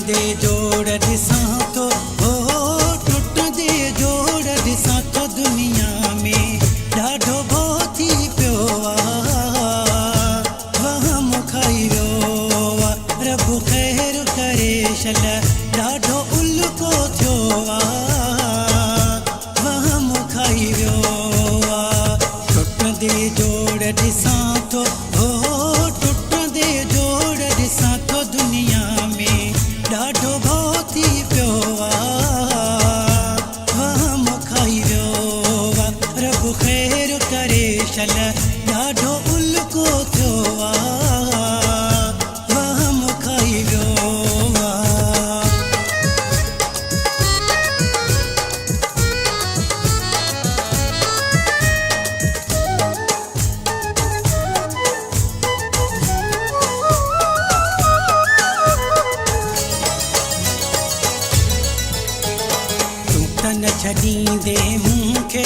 टुटंदे जोड़ ॾिसां थो टुटंदे जोड़ ॾिसां थो दुनिया में ॾाढो भउ थी पियो आहे वहम खाई वियो आहे रब ख़ैर करे छल ॾाढो उल्को थियो आहे वहम खाई वियो आहे टुटंदे जोड़ ॾिसां थो टुटंदे जोड़ ॾिसां थो दुनिया में ॾाढो भउ थी पियो आहे वहम खाई वियो आहे रब ख़ैर करे छल ॾाढो उल्को थियो आहे वहम खाई वियो आहे तन छॾींदे मूंखे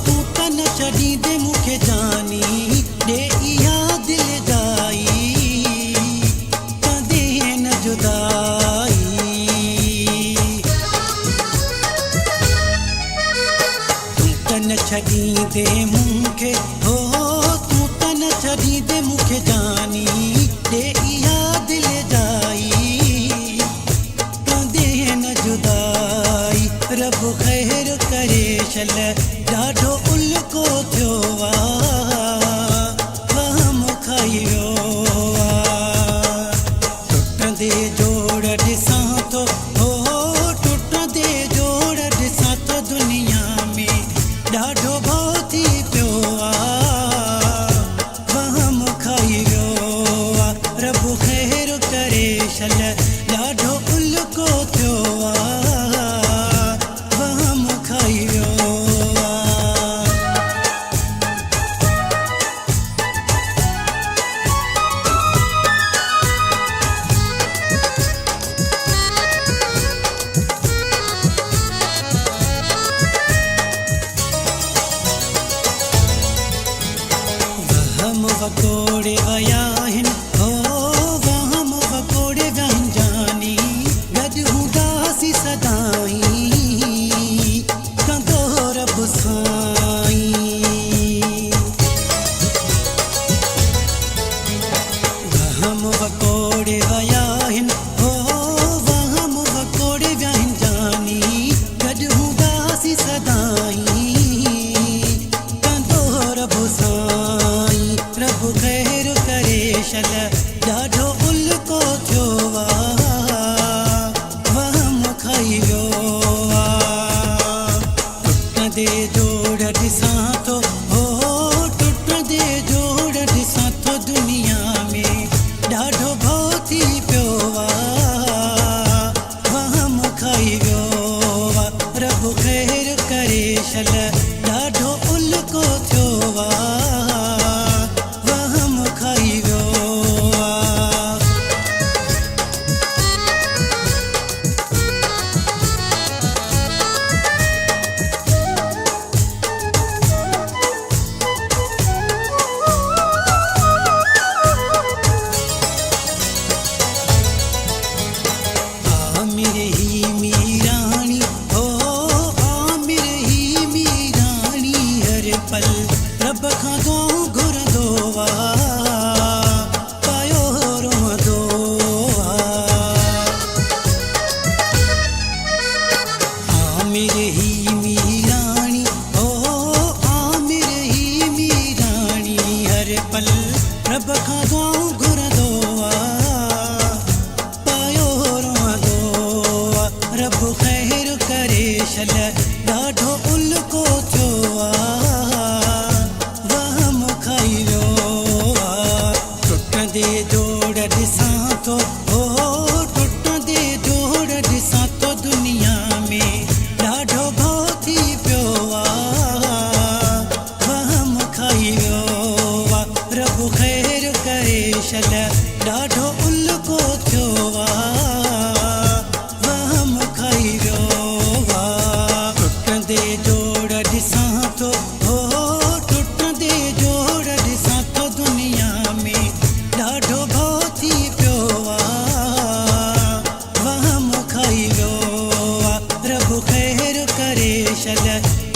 तूं तन छॾींदे मूंखे जानी ॾे इहा दिलि जाई कॾहिं न जुदाई तूं तन छॾींदे मूंखे तूं तन छॾींदे मूंखे जानी ॾे इहा दिलि जाई कॾहिं न जुदाई रब ख़ैर करे छल ॾाढो उल्को थियो आहे वहम खाई वियो आहे टुटंदे जोड़ ॾिसां थो टुटंदे जोड़ ॾिसां थो दुनिया में ॾाढो भउ थी पियो आहे वहम खाई वियो आहे रब ख़ैर करे छल ॾाढो उल्को थियो आहे वहम खाई वियो आहे वहम वकोड़े विया आहिनि वहम वकोड़े विया आहिनि जानी गॾु उदासी सदाईं कंदो रब साईं वहम वकोड़े विया आहिनि वहम वकोड़े विया आहिनि जानी गॾु उदासी सदाईं कंदो रब साईं रब ख़ैर करे छल ॾाढो उल्को थियो आहे वहम खाई वियो आहे टुटंदे जोड़ ॾिसां थो टुटंदे जोड़ ॾिसां थो दुनिया में ॾाढो भउ थी पियो आहे वहम खाई वियो आहे रब ख़ैर करे छल ॾाढो उल्को थियो आहे वहम खाई वियो आहे आमिर ही मीरानी आमिर ही मीरानी हर पल रब खां दुआऊं घुरंदो आहे पायो रोअंदो आहे आमिर ही मीरानी आमिर ही मीरानी हर पल रब खां दुआऊं घुरंदो आहे पायो रोअंदो आहे रब ख़ैर करे छल ॾाढो उल्को थियो आहे वहम खाई वियो आहे टुटंदे जोड़ ॾिसां थो टुटंदे जोड़ ॾिसां थो दुनिया में ॾाढो भउ थी पियो आहे वहम खाई वियो आहे रब ख़ैर करे छल ॾाढो उल्को थियो आहे वहम खाई वियो आहे टुटंदे जोड़ ॾिसां थो टुटंदे जोड़ ॾिसां थो दुनिया में ॾाढो भउ थी पियो आहे स्पेशल